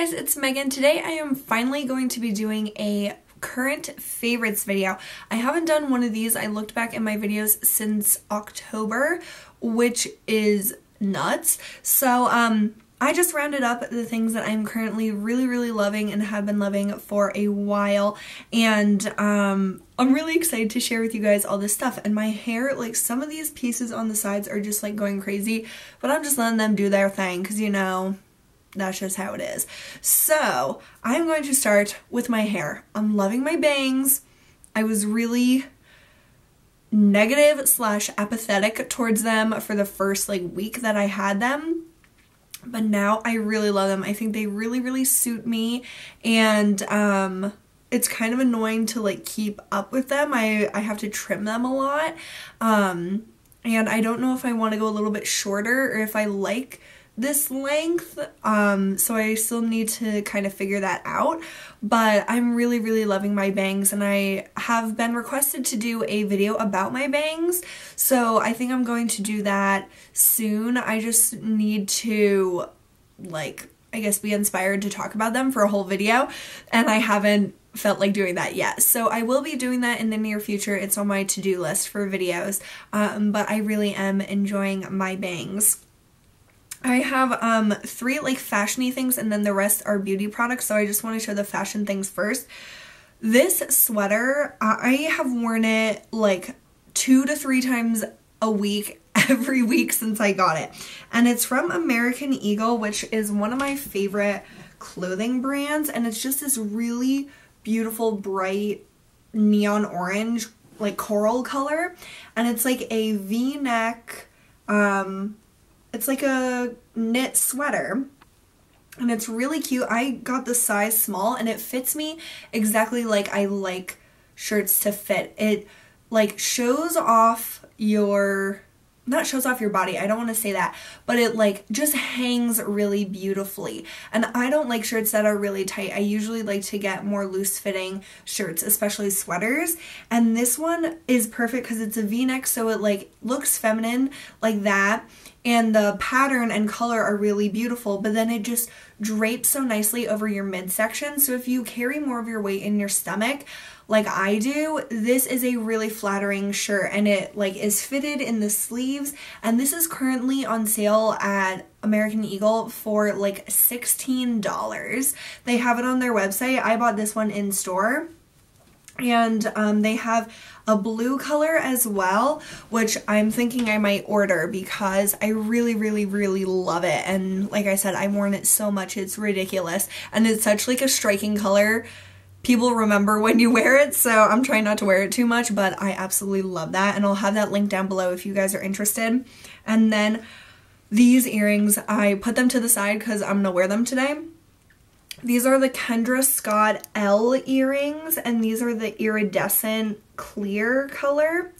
guys, it's Megan. Today I am finally going to be doing a current favorites video. I haven't done one of these. I looked back in my videos since October, which is nuts. So I just rounded up the things that I'm currently really loving and have been loving for a while, and I'm really excited to share with you guys all this stuff. And my hair, like, some of these pieces on the sides are just like going crazy, but I'm just letting them do their thing because, you know, that's just how it is. So I'm going to start with my hair. I'm loving my bangs. I was really negative / apathetic towards them for the first week that I had them, but now I really love them. I think they really suit me, and it's kind of annoying to keep up with them. I have to trim them a lot, and I don't know if I want to go a little bit shorter or if I like this length, so I still need to kind of figure that out. But I'm really loving my bangs, and I have been requested to do a video about my bangs, so I think I'm going to do that soon. I just need to, I guess, be inspired to talk about them for a whole video, and I haven't felt like doing that yet. So I will be doing that in the near future. It's on my to-do list for videos, but I really am enjoying my bangs. I have 3 fashion-y things, and then the rest are beauty products, so I just want to show the fashion things first. This sweater, I have worn it 2 to 3 times a week, every week since I got it. And it's from American Eagle, which is one of my favorite clothing brands, and it's just this really beautiful, bright, neon orange, coral color, and it's a V-neck, it's like a knit sweater, and it's really cute. I got the size small, and it fits me exactly like I like shirts to fit. It shows off your, not shows off your body, I don't want to say that, but it just hangs really beautifully. And I don't like shirts that are really tight. I usually like to get more loose fitting shirts, especially sweaters, and this one is perfect because it's a V-neck, so it looks feminine like that, and the pattern and color are really beautiful, but then it just drapes so nicely over your midsection. So if you carry more of your weight in your stomach like I do, this is a really flattering shirt, and it is fitted in the sleeves, and this is currently on sale at American Eagle for $16. They have it on their website. I bought this one in store. And they have a blue color as well, which I'm thinking I might order because I really love it. And like I said, I've worn it so much, it's ridiculous. And it's such a striking color. People remember when you wear it, so I'm trying not to wear it too much, but I absolutely love that. And I'll have that link down below if you guys are interested. And then these earrings, I put them to the side because I'm gonna wear them today. These are the Kendra Scott L earrings, and these are the iridescent clear color.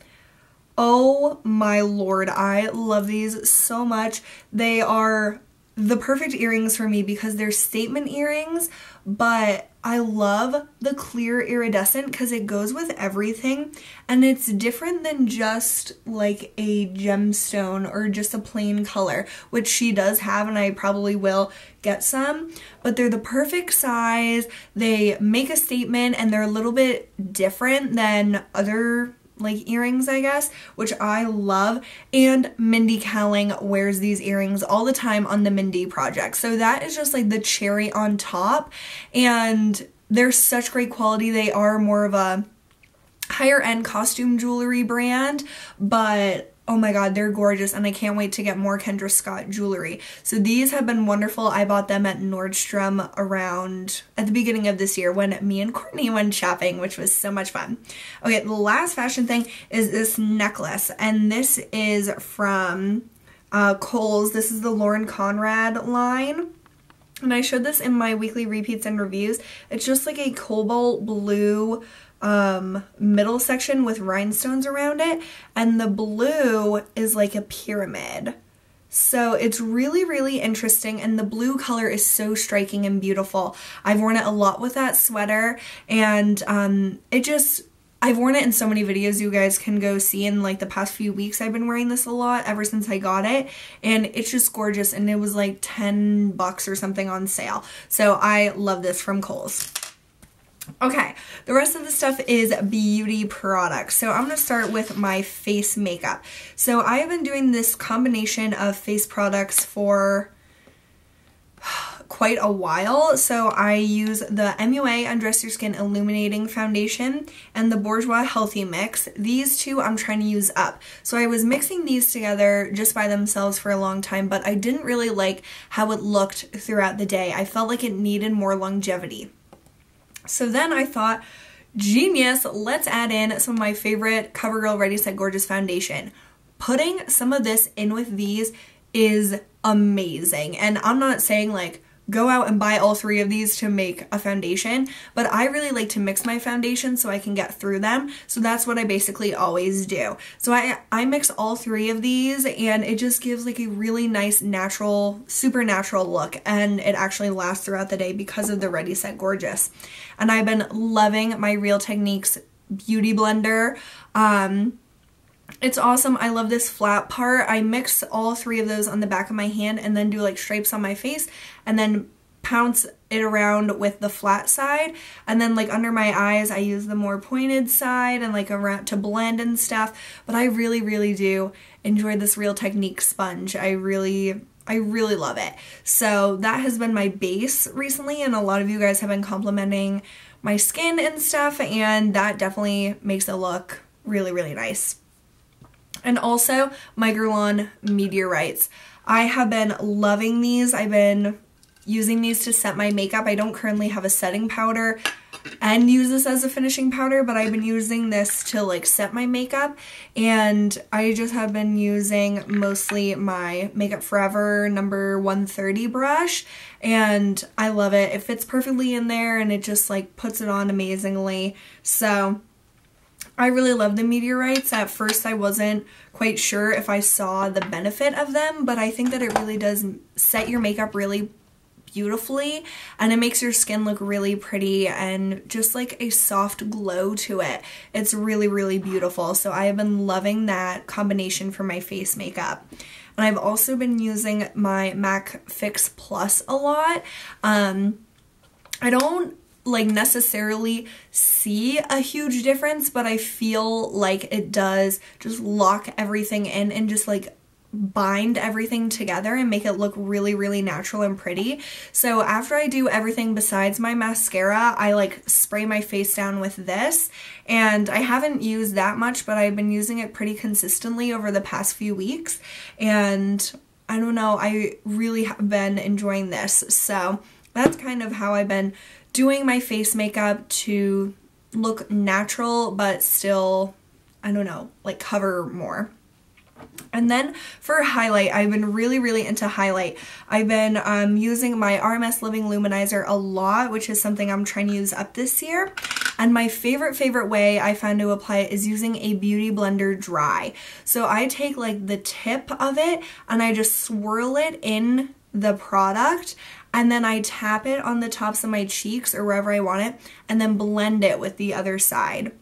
Oh my lord, I love these so much. They are the perfect earrings for me because they're statement earrings, but I love the clear iridescent because it goes with everything, and it's different than just a gemstone or just a plain color, which she does have, and I probably will get some, but they're the perfect size. They make a statement, and they're a little bit different than other earrings, I guess, which I love. And Mindy Kaling wears these earrings all the time on the Mindy project, so that is just the cherry on top, and they're such great quality. They are more of a higher end costume jewelry brand, but oh my god, they're gorgeous, and I can't wait to get more Kendra Scott jewelry. So these have been wonderful. I bought them at Nordstrom at the beginning of this year when me and Courtney went shopping, which was so much fun. Okay, the last fashion thing is this necklace, and this is from Kohl's. This is the Lauren Conrad line, and I showed this in my weekly repeats and reviews. It's just a cobalt blue middle section with rhinestones around it, and the blue is a pyramid. So it's really interesting, and the blue color is so striking and beautiful. I've worn it a lot with that sweater, and it just I've worn it in so many videos you guys can go see. In like the past few weeks I've been wearing this a lot ever since I got it, and it's just gorgeous, and it was like 10 bucks or something on sale. So I love this from Kohl's. Okay, the rest of the stuff is beauty products. So I'm going to start with my face makeup. So I have been doing this combination of face products for quite a while. So I use the MUA Undress Your Skin Illuminating Foundation and the Bourjois Healthy mix. These two I'm trying to use up. So I was mixing these together just by themselves for a long time, but I didn't really like how it looked throughout the day. I felt like it needed more longevity. So then I thought, genius, let's add in some of my favorite CoverGirl Ready Set Gorgeous foundation. Putting some of this in with these is amazing. And I'm not saying like go out and buy all 3 of these to make a foundation, but I really like to mix my foundation so I can get through them. So that's what I basically always do. So I mix all 3 of these, and it just gives like a really nice natural, super natural look, and it actually lasts throughout the day because of the Ready Set Gorgeous. And I've been loving my Real Techniques Beauty Blender. It's awesome. I love this flat part. I mix all 3 of those on the back of my hand and then do like stripes on my face and then pounce it around with the flat side. And then like under my eyes, I use the more pointed side and like around to blend and stuff. But I really, really do enjoy this Real Techniques sponge. I really love it. So that has been my base recently, and a lot of you guys have been complimenting my skin and stuff, and that definitely makes it look really, really nice. And also my Guerlain Meteorites. I have been loving these. I've been using these to set my makeup. I don't currently have a setting powder and use this as a finishing powder, but I've been using this to like set my makeup, and I just have been using mostly my Makeup Forever number 130 brush, and I love it. It fits perfectly in there, and it just like puts it on amazingly. So I really love the Meteorites. At first I wasn't quite sure if I saw the benefit of them, but I think that it really does set your makeup really beautifully, and it makes your skin look really pretty and just like a soft glow to it. It's really, really beautiful. So I have been loving that combination for my face makeup. And I've also been using my MAC Fix Plus a lot. I don't like necessarily see a huge difference, but I feel like it does just lock everything in and just like bind everything together and make it look really, really natural and pretty. So after I do everything besides my mascara, I like spray my face down with this, and I haven't used that much, but I've been using it pretty consistently over the past few weeks, and I don't know, I really have been enjoying this. So that's kind of how I've been doing my face makeup to look natural but still, I don't know, like cover more. And then for highlight, I've been really, really into highlight. I've been using my RMS Living Luminizer a lot, which is something I'm trying to use up this year. And my favorite way I found to apply it is using a beauty blender dry. So I take like the tip of it and I just swirl it in the product, and then I tap it on the tops of my cheeks or wherever I want it, and then blend it with the other side.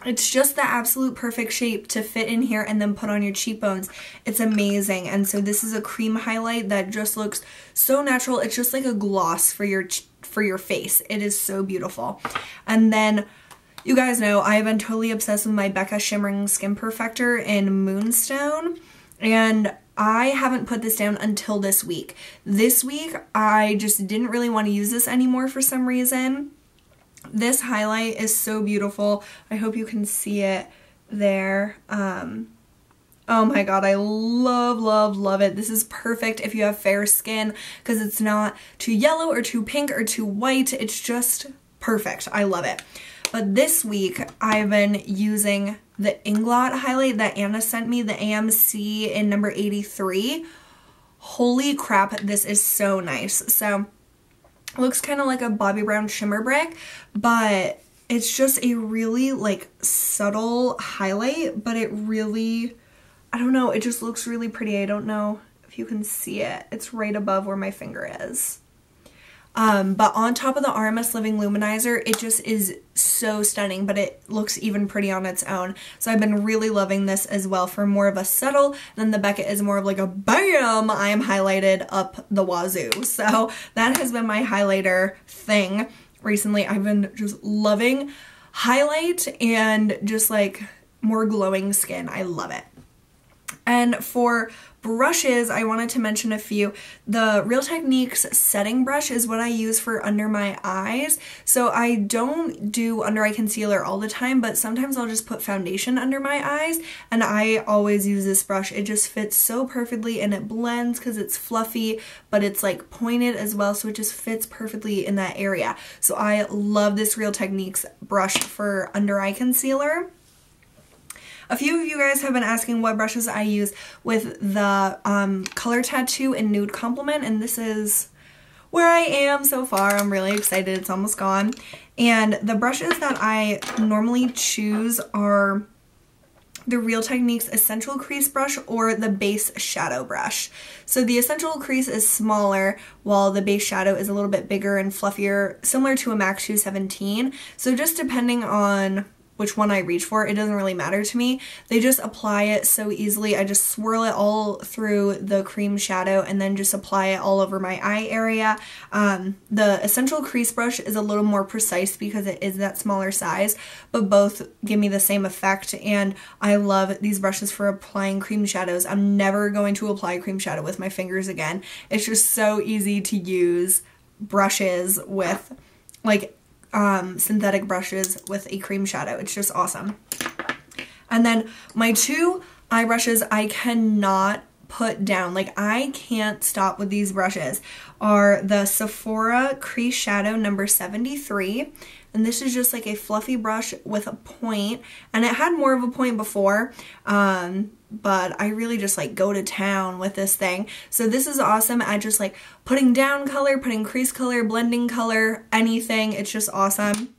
It's just the absolute perfect shape to fit in here and then put on your cheekbones. It's amazing. And so this is a cream highlight that just looks so natural. It's just like a gloss for your face. It is so beautiful. And then you guys know I've been totally obsessed with my Becca Shimmering Skin Perfector in Moonstone, and I haven't put this down until this week. This week I just didn't really want to use this anymore for some reason. This highlight is so beautiful. I hope you can see it there. Oh my god, I love it. This is perfect if you have fair skin because it's not too yellow or too pink or too white. It's just perfect. I love it. But this week I've been using the INGLOT highlight that Anna sent me, the AMC in number 83. Holy crap, this is so nice. So it looks kind of like a Bobbi Brown shimmer brick, but it's just a really like subtle highlight, but it really, I don't know, it just looks really pretty. I don't know if you can see it. It's right above where my finger is. but on top of the RMS Living Luminizer, it just is so stunning, but it looks even pretty on its own. So I've been really loving this as well for more of a subtle, and then the Becca is more of like a BAM! I am highlighted up the wazoo. So that has been my highlighter thing recently. I've been just loving highlight and just like more glowing skin. I love it. And for brushes, I wanted to mention a few. The Real Techniques setting brush is what I use for under my eyes. So I don't do under eye concealer all the time, but sometimes I'll just put foundation under my eyes, and I always use this brush. It just fits so perfectly, and it blends because it's fluffy, but it's like pointed as well, so it just fits perfectly in that area. So I love this Real Techniques brush for under eye concealer. A few of you guys have been asking what brushes I use with the Color Tattoo and Nude Compliment, and this is where I am so far. I'm really excited. It's almost gone. And the brushes that I normally choose are the Real Techniques Essential Crease Brush or the Base Shadow Brush. So the Essential Crease is smaller, while the Base Shadow is a little bit bigger and fluffier, similar to a MAC 217. So just depending on which one I reach for, it doesn't really matter to me. They just apply it so easily. I just swirl it all through the cream shadow and then just apply it all over my eye area. The Essential Crease Brush is a little more precise because it is that smaller size, but both give me the same effect, and I love these brushes for applying cream shadows. I'm never going to apply cream shadow with my fingers again. It's just so easy to use brushes with, like, synthetic brushes with a cream shadow. It's just awesome. And then my two eye brushes I cannot put down, like I can't stop with these brushes, are the Sephora Crease Shadow number 73. And this is just like a fluffy brush with a point, and it had more of a point before, but I really just like go to town with this thing. So this is awesome at just like putting down color, putting crease color, blending color, anything. It's just awesome.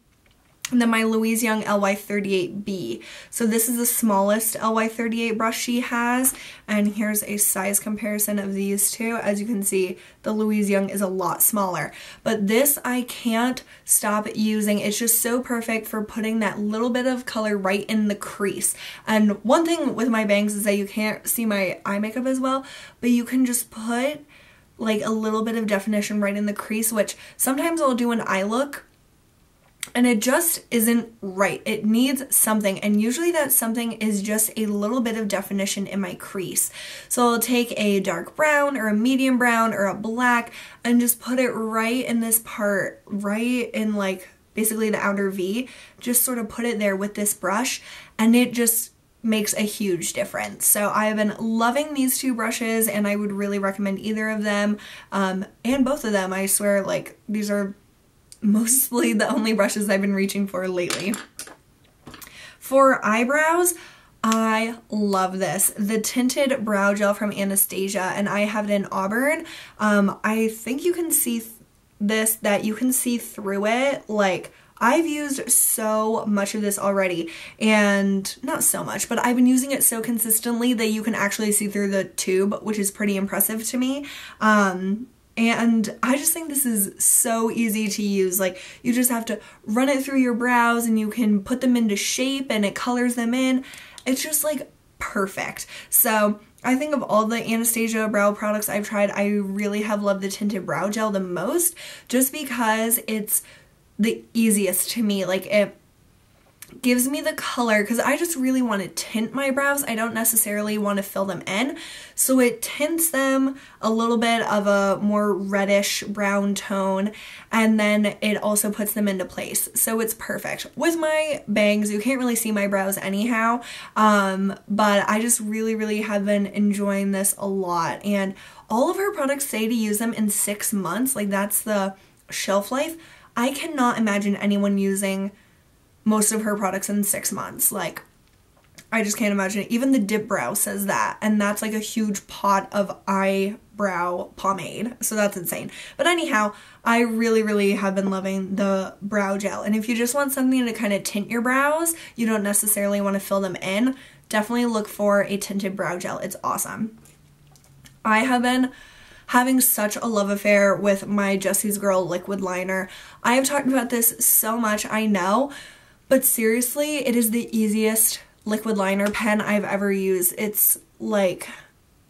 And then my Louise Young LY38B. So this is the smallest LY38 brush she has, and here's a size comparison of these two. As you can see, the Louise Young is a lot smaller, but this I can't stop using. It's just so perfect for putting that little bit of color right in the crease. And one thing with my bangs is that you can't see my eye makeup as well, but you can just put like a little bit of definition right in the crease, which sometimes I'll do an eye look and it just isn't right. It needs something, and usually that something is just a little bit of definition in my crease. So I'll take a dark brown or a medium brown or a black and just put it right in this part, right in like basically the outer V, just sort of put it there with this brush, and it just makes a huge difference. So I've been loving these two brushes, and I would really recommend either of them, and both of them. I swear, like, these are mostly the only brushes I've been reaching for lately. For eyebrows, I love this. The Tinted Brow Gel from Anastasia, and I have it in Auburn. I think you can see that you can see through it. Like, I've used so much of this already, and not so much, but I've been using it so consistently that you can actually see through the tube, which is pretty impressive to me. And I just think this is so easy to use. Like, you just have to run it through your brows and you can put them into shape and it colors them in. It's just like perfect. So I think of all the Anastasia brow products I've tried, I really have loved the Tinted Brow Gel the most, just because it's the easiest to me. Like, it gives me the color, because I just really want to tint my brows. I don't necessarily want to fill them in. So it tints them a little bit of a more reddish brown tone, and then it also puts them into place. So it's perfect. With my bangs, you can't really see my brows anyhow, but I just really have been enjoying this a lot. And all of her products say to use them in 6 months. Like, that's the shelf life. I cannot imagine anyone using most of her products in 6 months. Like, I just can't imagine it. Even the Dip Brow says that, and that's like a huge pot of eyebrow pomade, so that's insane. But anyhow, I really have been loving the brow gel, and if you just want something to kind of tint your brows, you don't necessarily want to fill them in, definitely look for a tinted brow gel. It's awesome. I have been having such a love affair with my Jessie's Girl liquid liner. I have talked about this so much, I know, but seriously, it is the easiest liquid liner pen I've ever used. It's like,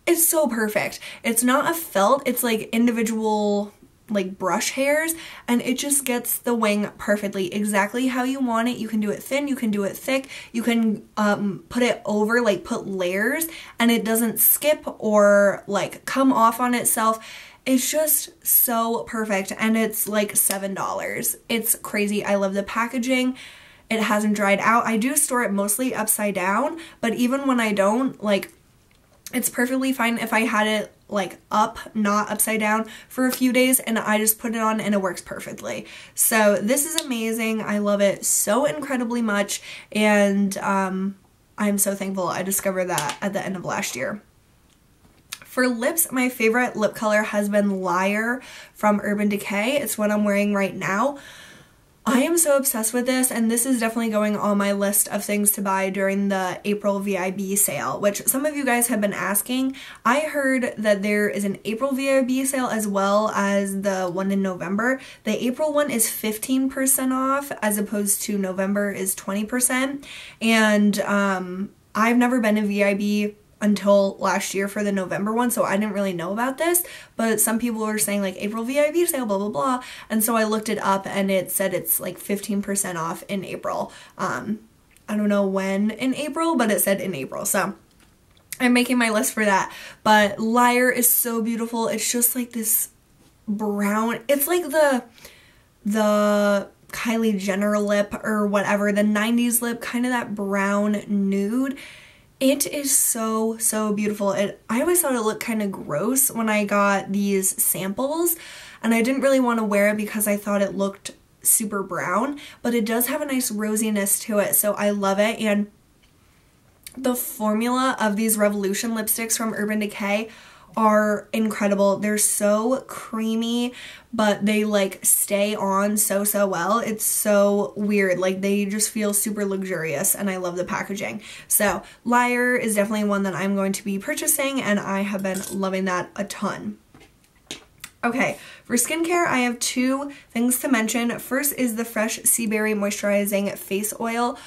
it's so perfect. It's not a felt, it's like individual like brush hairs, and it just gets the wing perfectly, exactly how you want it. You can do it thin, you can do it thick, you can put it over, like put layers, and it doesn't skip or like come off on itself. It's just so perfect, and it's like $7. It's crazy. I love the packaging. It hasn't dried out. I do store it mostly upside down, but even when I don't, like, it's perfectly fine if I had it like up, not upside down, for a few days, and I just put it on and it works perfectly. So this is amazing. I love it so incredibly much, and I'm so thankful I discovered that at the end of last year. For lips, my favorite lip color has been Liar from Urban Decay. It's what I'm wearing right now. I am so obsessed with this, and this is definitely going on my list of things to buy during the April VIB sale, which some of you guys have been asking. I heard that there is an April VIB sale as well as the one in November. The April one is 15% off as opposed to November is 20%, and I've never been to VIB until last year for the November one, so I didn't really know about this, but some people were saying like April VIB sale, blah blah blah, and so I looked it up and it said it's like 15% off in April. I don't know when in April, but it said in April, so I'm making my list for that. But Liar is so beautiful. It's just like this brown, it's like the Kylie Jenner lip or whatever, the 90s lip, kind of that brown nude. It is so, so beautiful. I always thought it looked kind of gross when I got these samples, and I didn't really want to wear it because I thought it looked super brown, but it does have a nice rosiness to it, so I love it. And the formula of these Revolution lipsticks from Urban Decay are incredible. They're so creamy, but they like stay on so well. It's so weird. Like, they just feel super luxurious, and I love the packaging. So Liar is definitely one that I'm going to be purchasing, and I have been loving that a ton. Okay, for skincare, I have two things to mention. First is the Fresh Sea Berry Moisturizing Face Oil.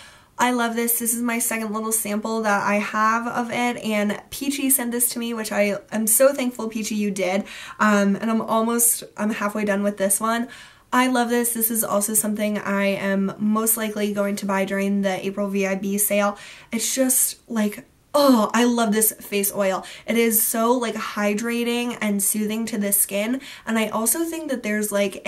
I love this. This is my second little sample that I have of it, and Peachy sent this to me, which I am so thankful, Peachy, you did. And I'm halfway done with this one. I love this. This is also something I am most likely going to buy during the April VIB sale. It's just like, oh, I love this face oil. It is so like hydrating and soothing to the skin, and I also think that there's like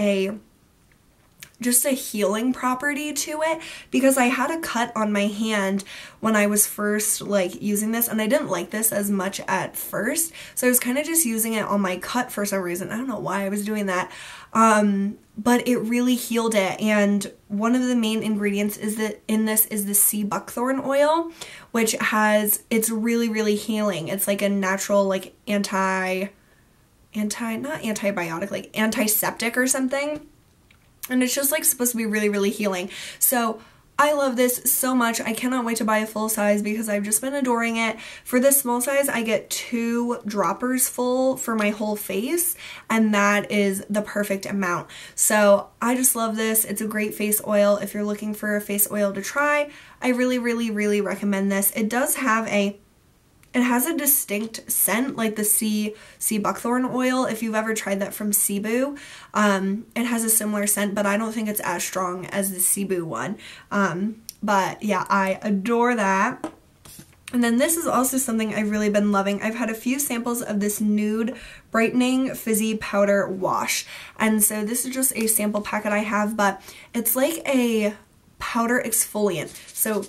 just a healing property to it, because I had a cut on my hand when I was first like using this, and I didn't like this as much at first, so I was kind of just using it on my cut for some reason. I don't know why I was doing that, but it really healed it. And one of the main ingredients is that in this is the sea buckthorn oil, which it's really healing. It's like a natural like not antibiotic, like antiseptic or something. And it's just like supposed to be really healing. So I love this so much. I cannot wait to buy a full size because I've just been adoring it. For the small size, I get 2 droppers full for my whole face, and that is the perfect amount. So I just love this. It's a great face oil. If you're looking for a face oil to try, I really recommend this. It has a distinct scent, like the sea buckthorn oil. If you've ever tried that from Cebu, it has a similar scent, but I don't think it's as strong as the Cebu one. But yeah, I adore that. And then this is also something I've really been loving. I've had a few samples of this Nude Brightening Fizzy Powder Wash. And so this is just a sample packet I have, but it's like a powder exfoliant. So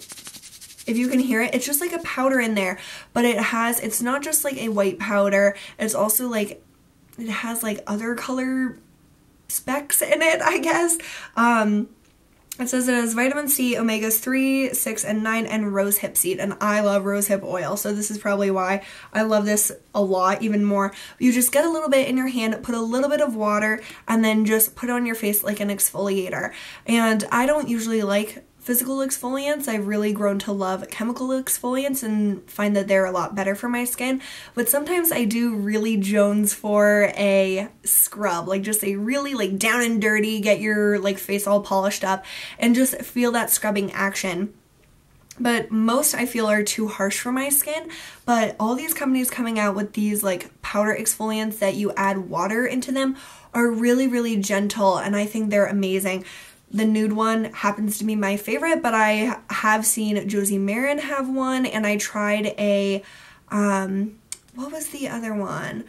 if you can hear it, it's just like a powder in there, but it's not just like a white powder, it's also like, it has like other color specks in it, I guess. It says it has vitamin C, omegas 3, 6, and 9, and rosehip seed, and I love rosehip oil, so this is probably why I love this a lot, even more. You just get a little bit in your hand, put a little bit of water, and then just put it on your face like an exfoliator. And I don't usually like physical exfoliants. I've really grown to love chemical exfoliants and find that they're a lot better for my skin. But sometimes I do really jones for a scrub, like just a really like down and dirty, get your like face all polished up and just feel that scrubbing action. But most I feel are too harsh for my skin, but all these companies coming out with these like powder exfoliants that you add water into them are really, really gentle, and I think they're amazing. The Nude one happens to be my favorite, but I have seen Josie Maran have one, and I tried a, what was the other one?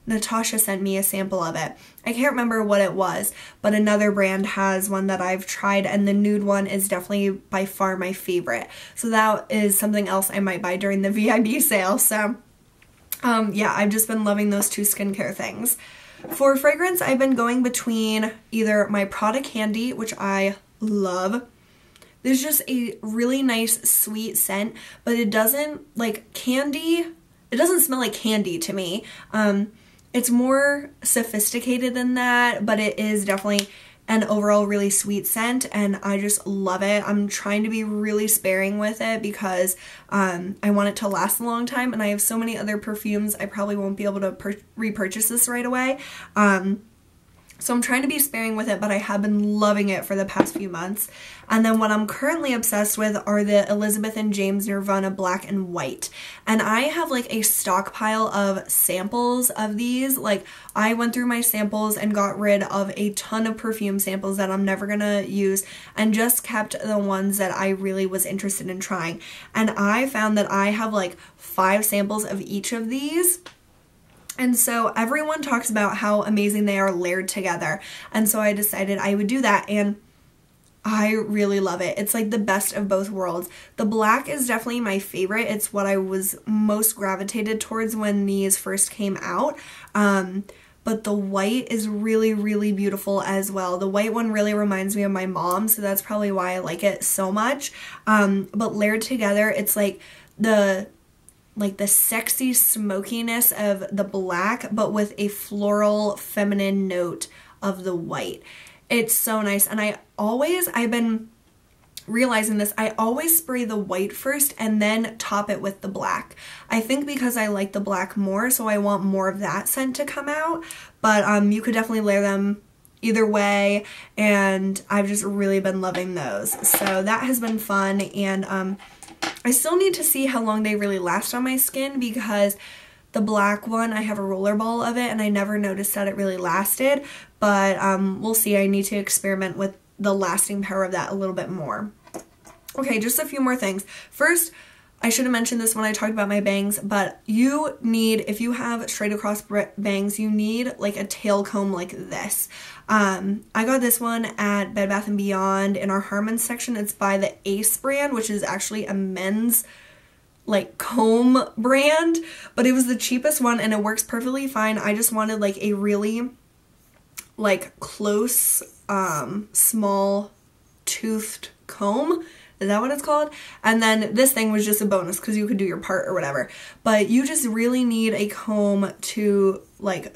Natasha sent me a sample of it. I can't remember what it was, but another brand has one that I've tried, and the Nude one is definitely by far my favorite. So that is something else I might buy during the VIB sale. So yeah, I've just been loving those two skincare things. For fragrance, I've been going between either my Prada Candy, which I love. There's just a really nice sweet scent, but it doesn't like candy. It doesn't smell like candy to me. It's more sophisticated than that, but it is definitely an overall really sweet scent, and I just love it. I'm trying to be really sparing with it because I want it to last a long time, and I have so many other perfumes I probably won't be able to repurchase this right away. So I'm trying to be sparing with it, but I have been loving it for the past few months. And then what I'm currently obsessed with are the Elizabeth and James Nirvana Black and White. And I have like a stockpile of samples of these. Like I went through my samples and got rid of a ton of perfume samples that I'm never gonna use and just kept the ones that I really was interested in trying. And I found that I have like 5 samples of each of these. And so everyone talks about how amazing they are layered together. And so I decided I would do that, and I really love it. It's like the best of both worlds. The black is definitely my favorite. It's what I was most gravitated towards when these first came out. But the white is really, really beautiful as well. The white one really reminds me of my mom, so that's probably why I like it so much. But layered together, it's like the sexy smokiness of the black, but with a floral feminine note of the white. It's so nice. And I've been realizing this, I always spray the white first and then top it with the black. I think because I like the black more, so I want more of that scent to come out. But you could definitely layer them either way, and I've just really been loving those. So that has been fun, and I still need to see how long they really last on my skin, because the black one, I have a roller ball of it and I never noticed that it really lasted, but we'll see. I need to experiment with the lasting power of that a little bit more. Okay, just a few more things. First, I should have mentioned this when I talked about my bangs, but you need, if you have straight across bangs, you need like a tail comb like this. I got this one at Bed Bath & Beyond in our Harmon section. It's by the Ace brand, which is actually a men's like comb brand, but it was the cheapest one and it works perfectly fine. I just wanted like a really like close, small toothed comb. Is that what it's called? And then this thing was just a bonus because you could do your part or whatever. But you just really need a comb to like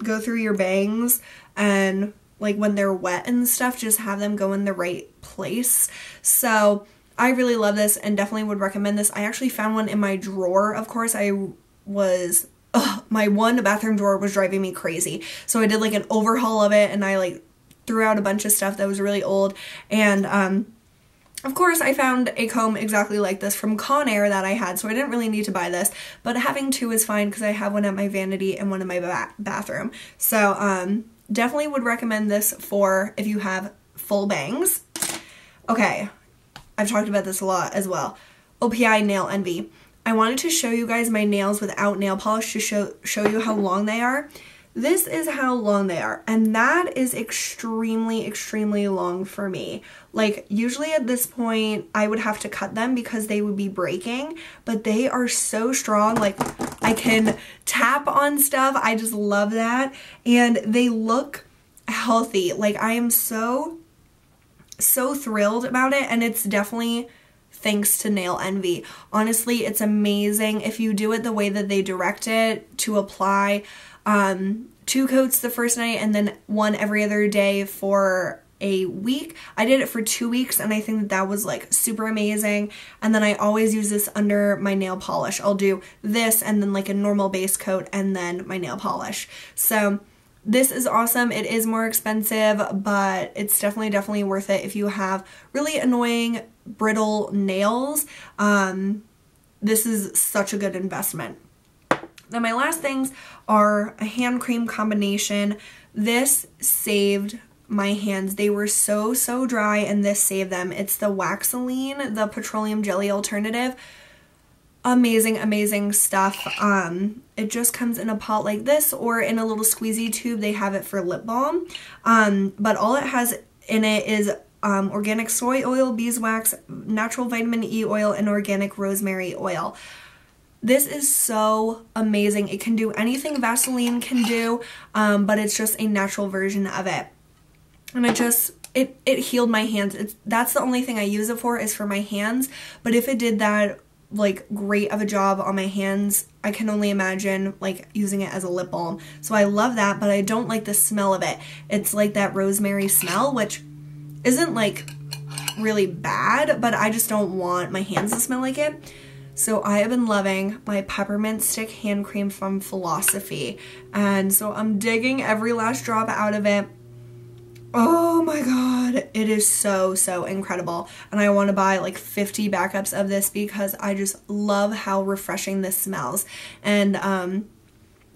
go through your bangs, and like when they're wet and stuff, just have them go in the right place. So I really love this and definitely would recommend this. I actually found one in my drawer. Of course, my one bathroom drawer was driving me crazy. So I did like an overhaul of it, and I like threw out a bunch of stuff that was really old. And of course, I found a comb exactly like this from Conair that I had, so I didn't really need to buy this, but having two is fine because I have one at my vanity and one in my bathroom. So definitely would recommend this for if you have full bangs. Okay, I've talked about this a lot as well. OPI Nail Envy. I wanted to show you guys my nails without nail polish to show you how long they are. This is how long they are, and that is extremely, extremely long for me. Like, usually at this point, I would have to cut them because they would be breaking, but they are so strong. Like, I can tap on stuff. I just love that, and they look healthy. Like, I am so thrilled about it, and it's definitely thanks to Nail Envy. Honestly, it's amazing if you do it the way that they direct it to apply 2 coats the first night and then 1 every other day for a week. I did it for 2 weeks and I think that that was like super amazing. And then I always use this under my nail polish. I'll do this and then like a normal base coat and then my nail polish. So this is awesome. It is more expensive, but it's definitely worth it if you have really annoying brittle nails. This is such a good investment. Now my last things are a hand cream combination. This saved my hands. They were so dry and this saved them. It's the Waxoline, the petroleum jelly alternative. Amazing stuff. It just comes in a pot like this or in a little squeezy tube. They have it for lip balm. But all it has in it is organic soy oil, beeswax, natural vitamin E oil, and organic rosemary oil. This is so amazing. It can do anything Vaseline can do, but it's just a natural version of it. And it healed my hands. That's the only thing I use it for, is for my hands. But if it did that like great of a job on my hands, I can only imagine like using it as a lip balm. So I love that, but I don't like the smell of it. It's like that rosemary smell, which isn't like really bad, but I just don't want my hands to smell like it. So I have been loving my peppermint stick hand cream from Philosophy, and so I'm digging every last drop out of it. Oh my god, it is so incredible, and I want to buy like 50 backups of this because I just love how refreshing this smells. And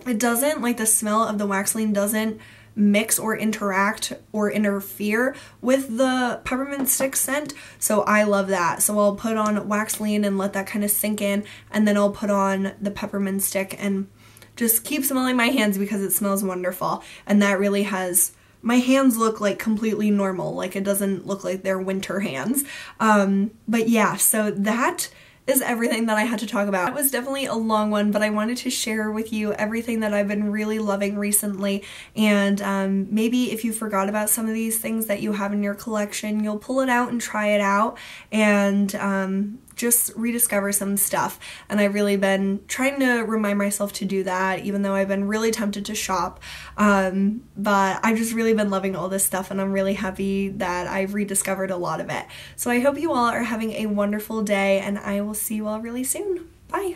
it doesn't, like, the smell of the Waxoline doesn't mix or interact or interfere with the peppermint stick scent, so I love that. So I'll put on Waxoline and let that kind of sink in, and then I'll put on the peppermint stick and just keep smelling my hands because it smells wonderful. And that really has, my hands look like completely normal, like it doesn't look like they're winter hands. But yeah, so that is everything that I had to talk about. It was definitely a long one, but I wanted to share with you everything that I've been really loving recently. And maybe if you forgot about some of these things that you have in your collection, you'll pull it out and try it out and just rediscover some stuff. And I've really been trying to remind myself to do that, even though I've been really tempted to shop. But I've just really been loving all this stuff, and I'm really happy that I've rediscovered a lot of it. So I hope you all are having a wonderful day, and I will see you all really soon. Bye!